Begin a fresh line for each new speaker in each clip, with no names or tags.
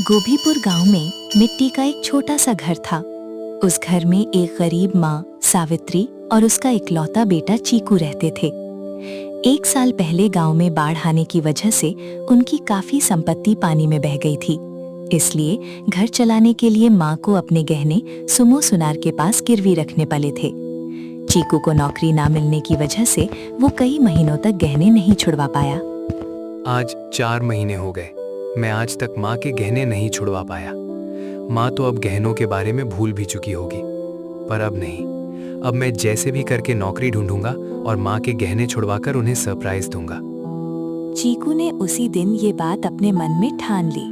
गोभीपुर गांव में मिट्टी का एक छोटा सा घर था। उस घर में एक गरीब माँ सावित्री और उसका इकलौता बेटा चीकू रहते थे। 1 साल पहले गांव में बाढ़ आने की वजह से उनकी काफी संपत्ति पानी में बह गई थी। इसलिए घर चलाने के लिए माँ को अपने गहने सुमो सुनार के पास गिरवी रखने पड़े थे। चीकू को नौकरी ना मिलने की वजह से वो कई महीनों तक गहने नहीं छुड़वा पाया।
आज 4 महीने हो गए, मैं आज तक माँ के गहने नहीं छुड़वा पाया। माँ तो अब गहनों के बारे में भूल भी चुकी होगी, पर अब नहीं। अब मैं जैसे भी करके नौकरी ढूंढूंगा और माँ के गहने छुड़वाकर उन्हें सरप्राइज दूंगा।
चीकू ने उसी दिन ये बात अपने मन में ठान ली।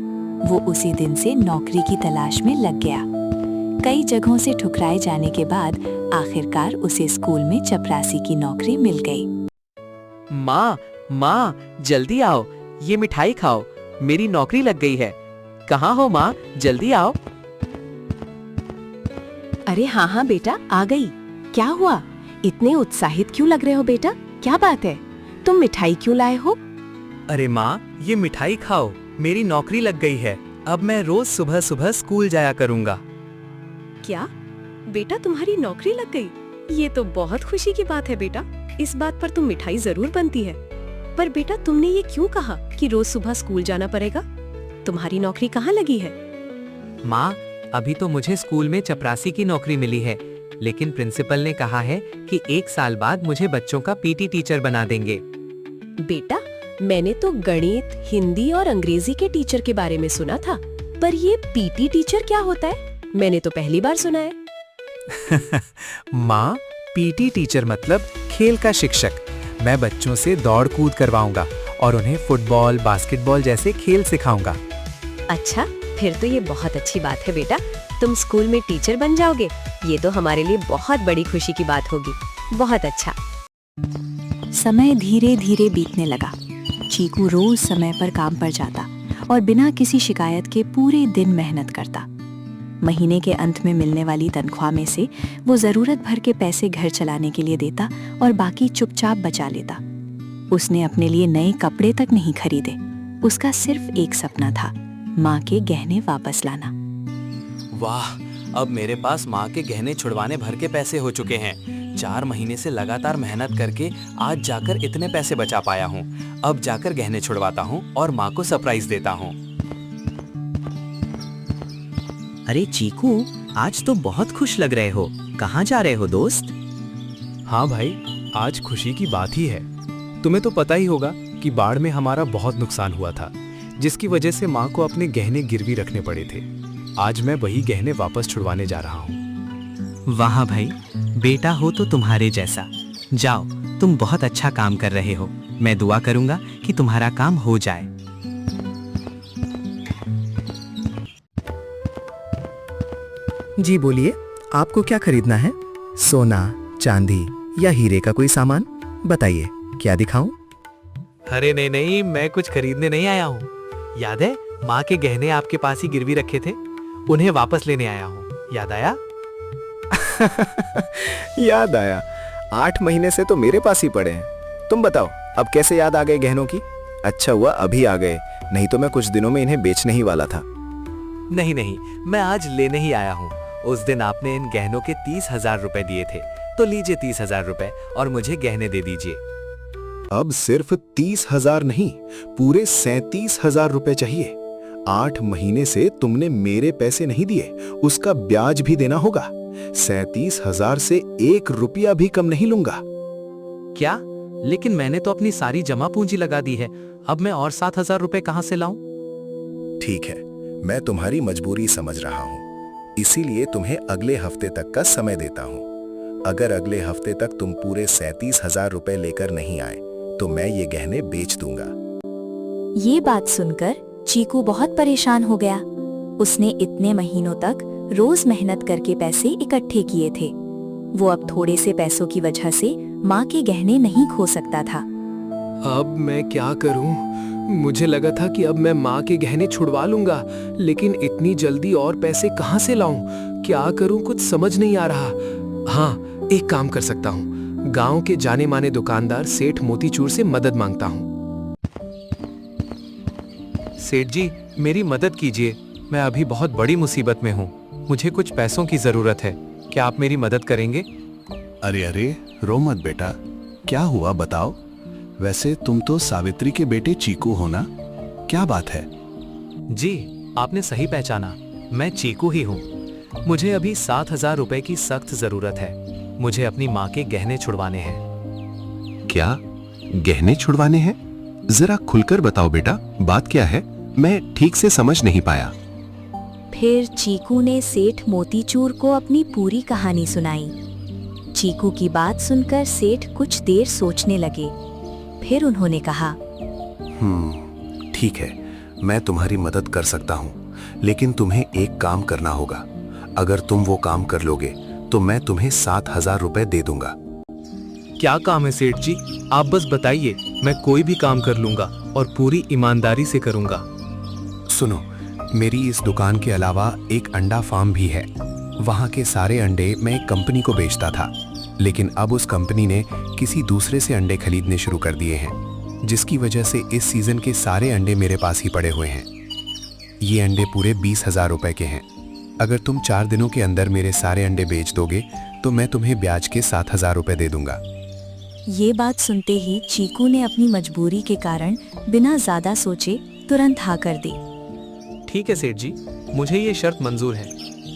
वो उसी दिन से नौकरी की तलाश में लग गया। कई जगहों से ठुकराए जाने के बाद आखिरकार उसे स्कूल में चपरासी की नौकरी मिल गई।
माँ, जल्दी आओ, ये मिठाई खाओ, मेरी नौकरी लग गई है। कहाँ हो माँ, जल्दी आओ।
अरे हाँ बेटा, आ गई। क्या हुआ, इतने उत्साहित क्यों लग रहे हो बेटा? क्या बात है, तुम मिठाई क्यों लाए हो?
अरे माँ, ये मिठाई खाओ, मेरी नौकरी लग गई है। अब मैं रोज सुबह सुबह स्कूल जाया करूँगा।
क्या बेटा, तुम्हारी नौकरी लग गई? ये तो बहुत खुशी की बात है बेटा। इस बात पर तुम मिठाई जरूर बनती है। पर बेटा, तुमने ये क्यों कहा कि रोज सुबह स्कूल जाना पड़ेगा? तुम्हारी नौकरी कहाँ लगी है?
माँ, अभी तो मुझे स्कूल में चपरासी की नौकरी मिली है, लेकिन प्रिंसिपल ने कहा है कि 1 साल बाद मुझे बच्चों का पीटी टीचर बना देंगे।
बेटा, मैंने तो गणित, हिंदी और अंग्रेजी के टीचर के बारे में सुना था, पर ये पीटी टीचर क्या होता है? मैंने तो पहली बार सुना है।
माँ, पीटी टीचर मतलब खेल का शिक्षक। मैं बच्चों से दौड़ कूद करवाऊंगा और उन्हें फुटबॉल, बास्केटबॉल जैसे खेल सिखाऊंगा।
अच्छा, फिर तो ये बहुत अच्छी बात है बेटा। तुम स्कूल में टीचर बन जाओगे, ये तो हमारे लिए बहुत बड़ी खुशी की बात होगी। बहुत अच्छा।
समय धीरे धीरे बीतने लगा। चीकू रोज समय पर काम पर जाता और बिना किसी शिकायत के पूरे दिन मेहनत करता। महीने के अंत में मिलने वाली तनख्वाह में से वो जरूरत भर के पैसे घर चलाने के लिए देता और बाकी चुपचाप बचा लेता। उसने अपने लिए नए कपड़े तक नहीं खरीदे। उसका सिर्फ एक सपना था, माँ के गहने वापस लाना।
वाह, अब मेरे पास माँ के गहने छुड़वाने भर के पैसे हो चुके हैं। 4 महीने से लगातार मेहनत करके आज जाकर इतने पैसे बचा पाया हूँ। अब जाकर गहने छुड़वाता हूँ और माँ को सरप्राइज देता हूँ। अरे चीकू, आज तो बहुत खुश लग रहे हो। कहाँ जा रहे हो दोस्त?
हाँ भाई, आज खुशी की बात ही है। तुम्हें तो पता ही होगा कि बाढ़ में हमारा बहुत नुकसान हुआ था, जिसकी वजह से माँ को अपने गहने गिरवी रखने पड़े थे। आज मैं वही गहने वापस छुड़वाने जा रहा हूँ।
वाह भाई, बेटा हो तो तुम्हारे जैसा। जाओ, तुम बहुत अच्छा काम कर रहे हो। मैं दुआ करूंगा कि तुम्हारा काम हो जाए।
जी बोलिए, आपको क्या खरीदना है? सोना, चांदी या हीरे का कोई सामान? बताइए, क्या दिखाऊं?
अरे नहीं, मैं कुछ खरीदने नहीं आया हूँ। याद है, माँ के गहने आपके पास ही गिरवी रखे थे, उन्हें वापस लेने आया हूँ। याद आया?
याद आया। 8 महीने से तो मेरे पास ही पड़े हैं। तुम बताओ, अब कैसे याद आ गए गहनों की? अच्छा हुआ अभी आ गए, नहीं तो मैं कुछ दिनों में इन्हें बेचने ही वाला था।
नहीं, मैं आज लेने ही आया हूँ। उस दिन आपने इन गहनों के 30,000 रुपए दिए थे, तो लीजिए 30,000 रुपए और मुझे गहने दे दीजिए।
अब सिर्फ 30,000 नहीं, पूरे 37,000 रुपए चाहिए। 8 महीने से तुमने मेरे पैसे नहीं दिए, उसका ब्याज भी देना होगा। 37,000 से 1 रुपया भी कम नहीं लूंगा।
क्या? लेकिन मैंने तो अपनी सारी जमा पूंजी लगा दी है। अब मैं और 7,000 रुपए कहाँ से लाऊं?
ठीक है, मैं तुम्हारी मजबूरी समझ रहा हूँ, इसीलिए तुम्हें अगले हफ्ते तक का समय देता हूँ। अगर अगले हफ्ते तक तुम पूरे 37,000 रुपए लेकर नहीं आए, तो मैं ये गहने बेच दूंगा।
ये बात सुनकर चीकू बहुत परेशान हो गया। उसने इतने महीनों तक रोज मेहनत करके पैसे इकट्ठे किए थे। वो अब थोड़े से पैसों की वजह से माँ के गहने नहीं खो सकता था।
अब मैं क्या करूं? मुझे लगा था कि अब मैं माँ के गहने छुड़वा लूंगा, लेकिन इतनी जल्दी और पैसे कहाँ से लाऊं? क्या करूं, कुछ समझ नहीं आ रहा। हाँ, एक काम कर सकता हूँ। गांव के जाने माने दुकानदार सेठ मोतीचूर से मदद मांगता हूँ।
सेठ जी, मेरी मदद कीजिए। मैं अभी बहुत बड़ी मुसीबत में हूँ। मुझे कुछ पैसों की जरूरत है। क्या आप मेरी मदद करेंगे?
अरे अरे, रो मत बेटा, क्या हुआ बताओ। वैसे तुम तो सावित्री के बेटे चीकू हो ना, क्या बात है?
जी, आपने सही पहचाना, मैं चीकू ही हूँ। मुझे अभी 7,000 रुपए की सख्त जरूरत है। मुझे अपनी माँ के गहने छुड़वाने हैं।
क्या गहने छुड़वाने हैं? जरा खुलकर बताओ बेटा, बात क्या है? मैं ठीक से समझ नहीं पाया।
फिर चीकू ने सेठ मोतीचूर को अपनी पूरी कहानी सुनाई। चीकू की बात सुनकर सेठ कुछ देर सोचने लगे। फिर उन्होंने कहा,
ठीक है, मैं तुम्हारी मदद कर सकता हूँ, लेकिन तुम्हें एक काम करना होगा। अगर तुम वो काम कर लोगे तो मैं तुम्हें 7,000 रुपए दे दूंगा।
क्या काम है सेठ जी? आप बस बताइए, मैं कोई भी काम कर लूंगा और पूरी ईमानदारी से करूंगा।
सुनो, मेरी इस दुकान के अलावा एक अंडा फार्म भी है। वहाँ के सारे अंडे मैं एक कंपनी को बेचता था, लेकिन अब उस कंपनी ने किसी दूसरे से अंडे खरीदने शुरू कर दिए हैं, जिसकी वजह से इस सीजन के सारे अंडे मेरे पास ही पड़े हुए हैं। ये अंडे पूरे 20,000 रुपए के हैं। अगर तुम 4 दिनों के अंदर मेरे सारे अंडे बेच दोगे तो मैं तुम्हें ब्याज के 7,000 रुपए दे दूंगा।
ये बात सुनते ही चीकू ने अपनी मजबूरी के कारण बिना ज्यादा सोचे तुरंत हाँ कर दी।
ठीक है सेठ जी, मुझे ये शर्त मंजूर है।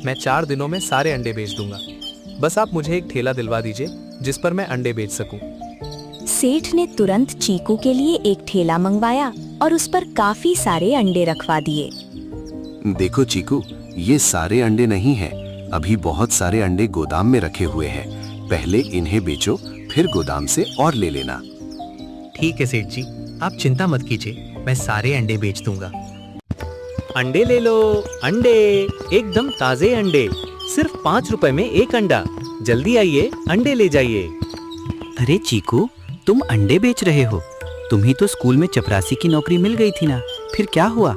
मैं 4 दिनों में सारे अंडे बेच दूंगा। बस आप मुझे एक ठेला दिलवा दीजिए जिस पर मैं अंडे बेच सकूं।
सेठ ने तुरंत चीकू के लिए एक ठेला मंगवाया और उस पर काफी सारे अंडे रखवा दिए।
देखो चीकू, ये सारे अंडे नहीं हैं। अभी बहुत सारे अंडे गोदाम में रखे हुए हैं। पहले इन्हें बेचो, फिर गोदाम से और ले लेना।
ठीक है सेठ जी, आप चिंता मत कीजिए, मैं सारे अंडे बेच दूंगा। अंडे ले लो, अंडे, एकदम ताजे अंडे, सिर्फ 5 रुपए में एक अंडा। जल्दी आइए, अंडे ले जाइए।
अरे चीकू, तुम अंडे बेच रहे हो? तुम्ही तो स्कूल में चपरासी की नौकरी मिल गई थी ना, फिर क्या हुआ?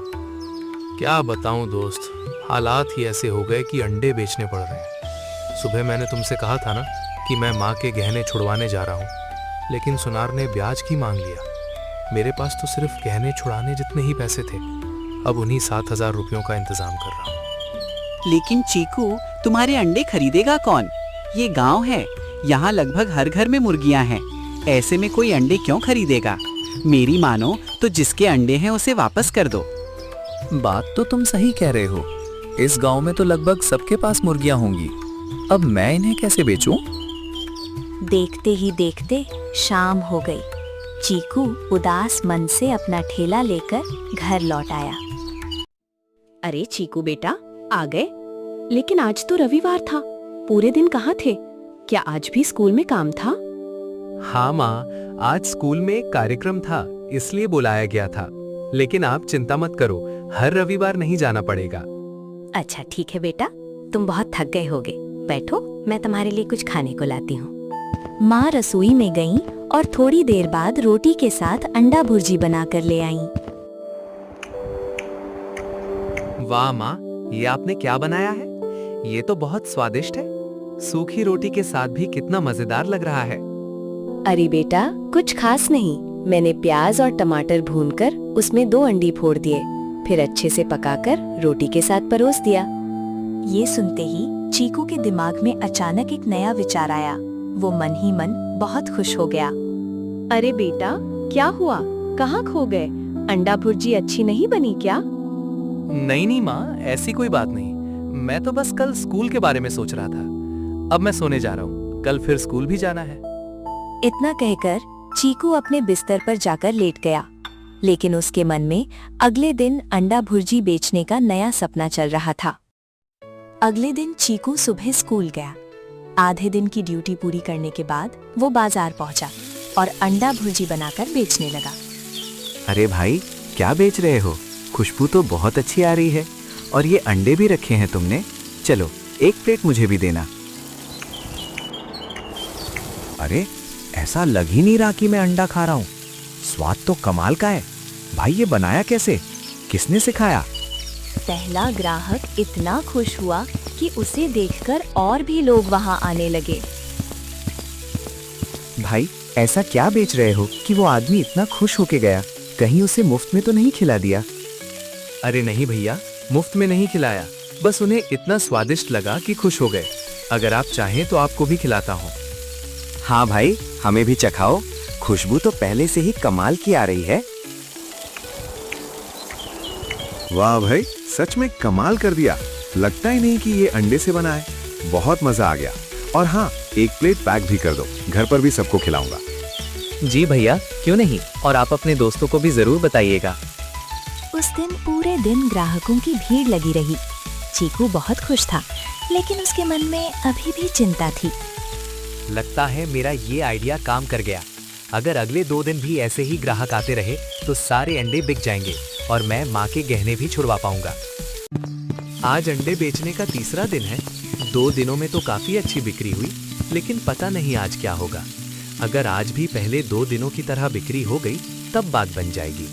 क्या बताऊं दोस्त, हालात ही ऐसे हो गए कि अंडे बेचने पड़ रहे हैं। सुबह मैंने तुमसे कहा था ना कि मैं माँ के गहने छुड़वाने जा रहा हूँ, लेकिन सुनार ने ब्याज की मांग लिया। मेरे पास तो सिर्फ गहने छुड़ाने जितने ही पैसे थे। अब उन्हीं 7,000 रुपयों का इंतजाम कर रहा हूँ।
लेकिन चीकू, तुम्हारे अंडे खरीदेगा कौन? ये गांव है, यहाँ लगभग हर घर में मुर्गियाँ हैं। ऐसे में कोई अंडे क्यों खरीदेगा? मेरी मानो तो जिसके अंडे हैं उसे वापस कर दो।
बात तो तुम सही कह रहे हो। इस गांव में तो लगभग सबके पास मुर्गियां होंगी। अब मैं इन्हें कैसे बेचूं?
देखते ही देखते शाम हो गई। चीकू उदास मन से अपना ठेला लेकर घर लौट आया।
अरे चीकू बेटा, आ गए? लेकिन आज तो रविवार था, पूरे दिन कहाँ थे? क्या आज भी स्कूल में काम था?
हाँ माँ, आज स्कूल में एक कार्यक्रम था, इसलिए बुलाया गया था। लेकिन आप चिंता मत करो, हर रविवार नहीं जाना पड़ेगा।
अच्छा ठीक है बेटा, तुम बहुत थक गए होगे, बैठो, मैं तुम्हारे लिए कुछ खाने को लाती हूँ। माँ रसोई में गईं और थोड़ी देर बाद रोटी के साथ अंडा भुर्जी बनाकर ले आईं।
वाह माँ, ये आपने क्या बनाया है? ये तो बहुत स्वादिष्ट है। सूखी रोटी के साथ भी कितना मजेदार लग रहा है।
अरे बेटा, कुछ खास नहीं। मैंने प्याज और टमाटर भूनकर उसमें 2 अंडी फोड़ दिए, फिर अच्छे से पकाकर रोटी के साथ परोस दिया। ये सुनते ही चीकू के दिमाग में अचानक एक नया विचार आया। वो मन ही मन बहुत खुश हो गया।
अरे बेटा, क्या हुआ? कहाँ खो गए? अंडा भुर्जी अच्छी नहीं बनी क्या?
नहीं माँ, ऐसी कोई बात नहीं। मैं तो बस कल स्कूल के बारे में सोच रहा था। अब मैं सोने जा रहा हूँ, कल फिर स्कूल भी जाना है।
इतना कहकर चीकू अपने बिस्तर पर जाकर लेट गया। लेकिन उसके मन में अगले दिन अंडा भुर्जी बेचने का नया सपना चल रहा था। अगले दिन चीकू सुबह स्कूल गया। आधे दिन की ड्यूटी पूरी करने के बाद वो बाजार पहुंचा और अंडा भुर्जी बनाकर बेचने लगा।
अरे भाई, क्या बेच रहे हो? खुशबू तो बहुत अच्छी आ रही है, और ये अंडे भी रखे हैं तुमने। चलो, एक प्लेट मुझे भी देना। अरे, ऐसा लग ही नहीं रहा कि मैं अंडा खा रहा हूँ। स्वाद तो कमाल का है। भाई, ये बनाया कैसे? किसने सिखाया?
पहला ग्राहक इतना खुश हुआ कि उसे देखकर और भी लोग वहां आने लगे।
भाई, ऐसा क्या बेच रहे हो कि वो आदमी इतना खुश होके गया? कहीं उसे मुफ्त में तो नहीं खिला दिया?
अरे नहीं भैया,
मुफ्त में नहीं खिलाया, बस उन्हें इतना स्वादिष्ट लगा कि खुश हो गए। अगर आप चाहें तो आपको भी खिलाता हूँ।
हाँ भाई, हमें भी चखाओ। खुशबू तो पहले से ही कमाल की आ रही है।
वाह भाई, सच में कमाल कर दिया। लगता ही नहीं कि ये अंडे से बना है। बहुत मजा आ गया। और हाँ, एक प्लेट पैक भी कर दो, घर पर भी सबको खिलाऊंगा।
जी भैया, क्यों नहीं, और आप अपने दोस्तों को भी जरूर बताइएगा।
उस दिन पूरे दिन ग्राहकों की भीड़ लगी रही। चीकू बहुत खुश था, लेकिन उसके मन में अभी भी चिंता थी।
लगता है मेरा ये आइडिया काम कर गया। अगर अगले 2 दिन भी ऐसे ही ग्राहक आते रहे तो सारे अंडे बिक जाएंगे और मैं माँ के गहने भी छुड़वा पाऊंगा। आज अंडे बेचने का 3रा दिन है। 2 दिनों में तो काफी अच्छी बिक्री हुई, लेकिन पता नहीं आज क्या होगा। अगर आज भी पहले 2 दिनों की तरह बिक्री हो गई तब बात बन जाएगी।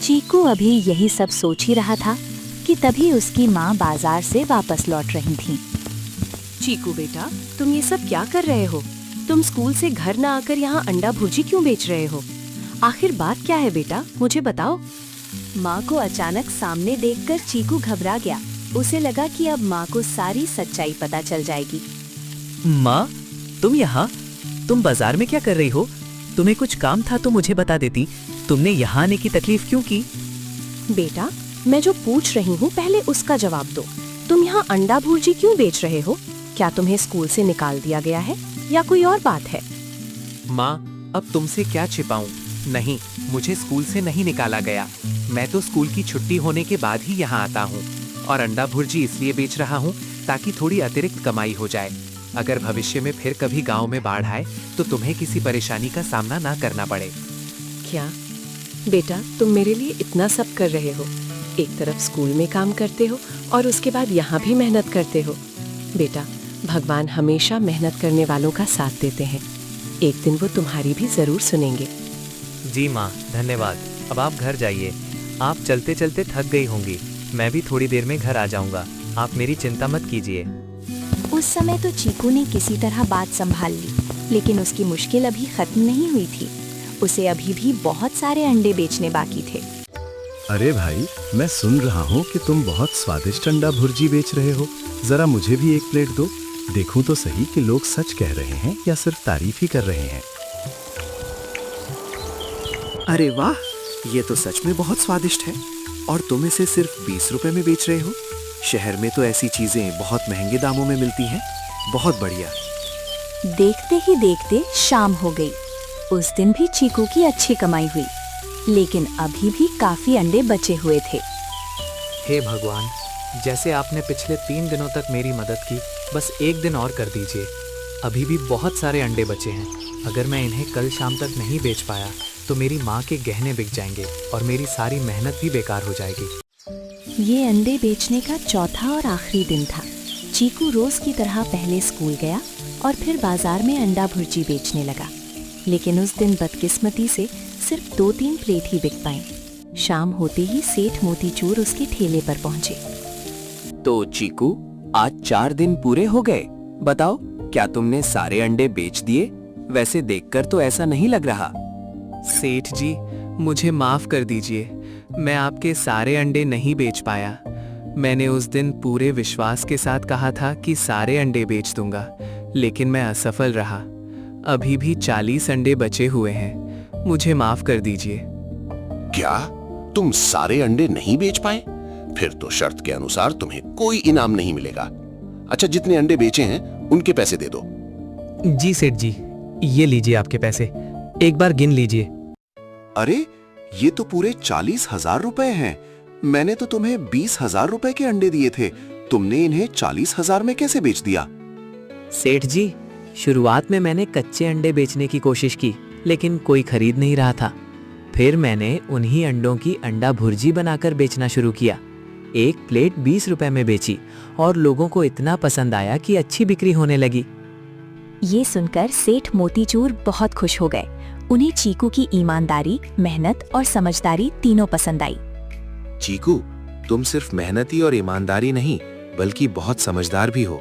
चीकू अभी यही सब सोच ही रहा था कि तभी उसकी माँ बाजार से वापस लौट रही थीं।
चीकू बेटा, तुम ये सब क्या कर रहे हो? तुम स्कूल से घर न आकर यहाँ अंडा भुर्जी क्यों बेच रहे हो? आखिर बात क्या है बेटा, मुझे बताओ।
माँ को अचानक सामने देखकर चीकू घबरा गया। उसे लगा कि अब माँ को सारी सच्चाई पता चल जाएगी।
माँ, तुम यहाँ? तुम बाजार में क्या कर रही हो? तुम्हें कुछ काम था तो मुझे बता देती। तुमने यहाँ आने की तकलीफ क्यों की?
बेटा, मैं जो पूछ रही हूँ पहले उसका जवाब दो। तुम यहाँ अंडा भुर्जी क्यों बेच रहे हो? क्या तुम्हें स्कूल से निकाल दिया गया है या कोई और बात है?
माँ, अब तुमसे क्या छिपाऊं? नहीं, मुझे स्कूल से नहीं निकाला गया। मैं तो स्कूल की छुट्टी होने के बाद ही यहाँ आता हूँ और अंडा भुर्जी इसलिए बेच रहा हूँ ताकि थोड़ी अतिरिक्त कमाई हो जाए। अगर भविष्य में फिर कभी गांव में बाढ़ आए तो तुम्हें किसी परेशानी का सामना ना करना पड़े।
क्या बेटा, तुम मेरे लिए इतना सब कर रहे हो? एक तरफ स्कूल में काम करते हो और उसके बाद यहाँ भी मेहनत करते हो। बेटा, भगवान हमेशा मेहनत करने वालों का साथ देते हैं। एक दिन वो तुम्हारी भी जरूर सुनेंगे।
जी माँ, धन्यवाद। अब आप घर जाइए। आप चलते चलते थक गई होंगी। मैं भी थोड़ी देर में घर आ जाऊंगा। आप मेरी चिंता मत कीजिए।
उस समय तो चीकू ने किसी तरह बात संभाल ली, लेकिन उसकी मुश्किल अभी खत्म नहीं हुई थी। उसे अभी भी बहुत सारे अंडे बेचने बाकी थे।
अरे भाई, मैं सुन रहा हूँ कि तुम बहुत स्वादिष्ट अंडा भुर्जी बेच रहे हो। जरा मुझे भी एक प्लेट दो, देखूं तो सही कि लोग सच कह रहे हैं या सिर्फ तारीफ ही कर रहे हैं।
अरे वाह, ये तो सच में बहुत स्वादिष्ट है। और तुम इसे सिर्फ 20 रुपए में बेच रहे हो? शहर में तो ऐसी चीजें बहुत महंगे दामों में मिलती हैं। बहुत बढ़िया।
देखते ही देखते शाम हो गई। उस दिन भी चीकू की अच्छी कमाई हुई, लेकिन अभी भी काफी अंडे बचे हुए थे।
हे भगवान, जैसे आपने पिछले 3 दिनों तक मेरी मदद की, बस एक दिन और कर दीजिए। अभी भी बहुत सारे अंडे बचे हैं। अगर मैं इन्हें कल शाम तक नहीं बेच पाया तो मेरी माँ के गहने बिक जाएंगे और मेरी सारी मेहनत भी बेकार हो जाएगी।
ये अंडे बेचने का चौथा और आखिरी दिन था। चीकू रोज की तरह पहले स्कूल गया और फिर बाजार में अंडा भुर्जी बेचने लगा, लेकिन उस दिन बदकिस्मती से सिर्फ 2-3 प्लेट ही बिक पाए। शाम होते ही सेठ मोतीचूर उसके ठेले पर पहुंचे।
तो चीकू, आज 4 दिन पूरे हो गए। बताओ, क्या तुमने सारे अंडे बेच दिए? वैसे देखकर तो ऐसा नहीं लग रहा।
सेठ जी, मुझे माफ कर दीजिए। मैं आपके सारे अंडे नहीं बेच पाया। मैंने उस दिन पूरे विश्वास के साथ कहा था कि सारे अंडे बेच दूंगा, लेकिन मैं असफल रहा। अभी भी 40 अंडे बचे हुए हैं। मुझे माफ कर दीजिए।
क्या तुम सारे अंडे नहीं बेच पाए? फिर तो शर्त के अनुसार तुम्हें कोई इनाम नहीं मिलेगा। अच्छा, जितने अंडे बेचे हैं उनके पैसे दे दो।
जी सेठ जी, ये लीजिए आपके पैसे। एक बार गिन लीजिए।
अरे, ये तो पूरे 40,000 रुपए हैं। मैंने तो तुम्हें 20,000 रुपए के अंडे दिए थे। तुमने इन्हें 40,000 में कैसे बेच दिया?
सेठ जी, शुरुआत में मैंने कच्चे अंडे बेचने की कोशिश की, लेकिन कोई खरीद नहीं रहा था। फिर मैंने उन्हीं अंडों की अंडा भुर्जी बनाकर बेचना शुरू किया। एक प्लेट 20 रुपए में बेची और लोगों को इतना पसंद आया कि अच्छी बिक्री होने लगी।
ये सुनकर सेठ मोतीचूर बहुत खुश हो गए। उन्हें चीकू की ईमानदारी, मेहनत और समझदारी तीनों पसंद आई।
चीकू, तुम सिर्फ मेहनती और ईमानदारी नहीं, बल्कि बहुत समझदार भी हो।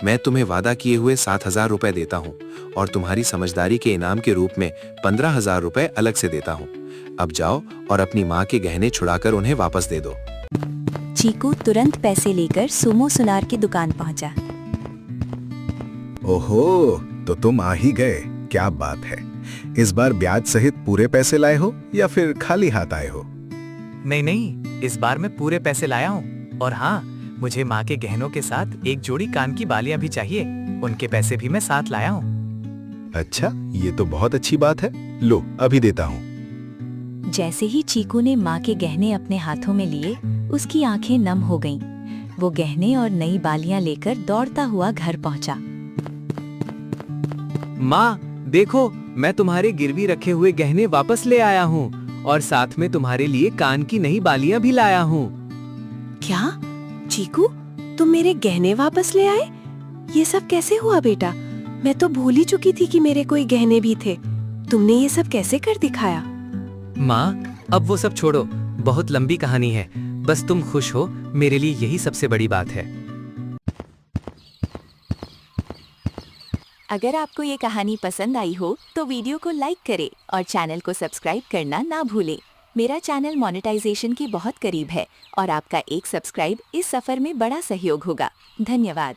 मैं तुम्हें वादा किए हुए 7,000 रुपए देता हूँ और तुम्हारी समझदारी के इनाम के रूप में 15,000 रुपए अलग से देता हूँ। अब जाओ और अपनी माँ के गहने छुड़ाकर उन्हें वापस दे दो।
चीकू तुरंत पैसे लेकर सुमो सुनार की दुकान पहुंचा।
ओहो, तो तुम आ ही गए, क्या बात है। इस बार ब्याज सहित पूरे पैसे लाए हो या फिर खाली हाथ आए हो?
नहीं नहीं, इस बार मैं पूरे पैसे लाया हूँ। और हाँ, मुझे माँ के गहनों के साथ एक जोड़ी कान की बालियां भी चाहिए, उनके पैसे भी मैं साथ लाया हूँ।
अच्छा, ये तो बहुत अच्छी बात है। लो, अभी देता हूँ।
जैसे ही चीकू ने माँ के गहने अपने हाथों में लिए, उसकी आंखें नम हो गईं। वो गहने और नई बालियां लेकर दौड़ता हुआ घर पहुंचा।
माँ देखो, मैं तुम्हारे गिरवी रखे हुए गहने वापस ले आया हूँ और साथ में तुम्हारे लिए कान की नई बालियां भी लाया हूँ।
क्या चीकू, तुम मेरे गहने वापस ले आए? ये सब कैसे हुआ बेटा? मैं तो भूल ही चुकी थी कि मेरे कोई गहने भी थे। तुमने ये सब कैसे कर दिखाया?
माँ, अब वो सब छोड़ो, बहुत लंबी कहानी है। बस तुम खुश हो, मेरे लिए यही सबसे बड़ी बात है।
अगर आपको ये कहानी पसंद आई हो तो वीडियो को लाइक करें और चैनल को सब्सक्राइब करना ना भूलें। मेरा चैनल मोनेटाइजेशन के बहुत करीब है और आपका एक सब्सक्राइब इस सफर में बड़ा सहयोग होगा। धन्यवाद।